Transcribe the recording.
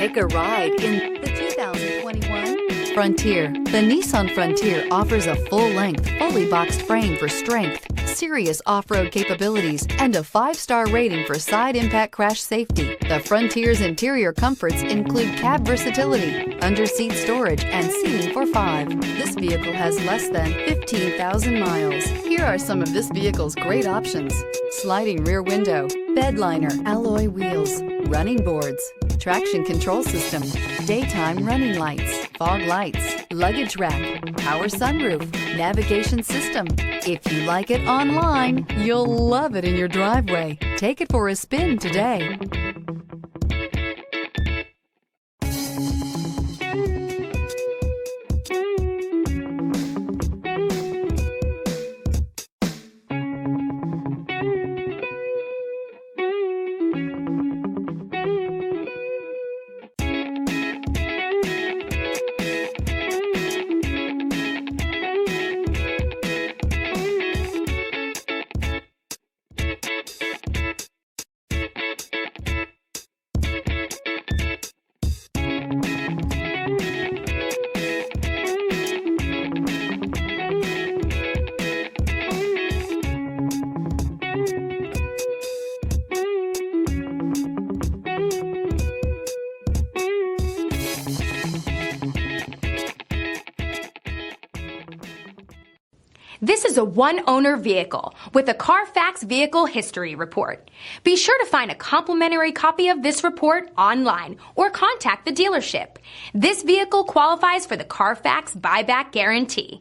Take a ride in the 2021 Frontier. The Nissan Frontier offers a full-length, fully boxed frame for strength, serious off-road capabilities, and a 5-star rating for side impact crash safety. The Frontier's interior comforts include cab versatility, under-seat storage, and seating for 5. This vehicle has less than 15,000 miles. Here are some of this vehicle's great options: sliding rear window, bed liner, alloy wheels, running boards, traction control system, daytime running lights, fog lights, luggage rack, power sunroof, navigation system. If you like it online, you'll love it in your driveway. Take it for a spin today. This is a one-owner vehicle with a Carfax Vehicle History Report. Be sure to find a complimentary copy of this report online or contact the dealership. This vehicle qualifies for the Carfax Buyback Guarantee.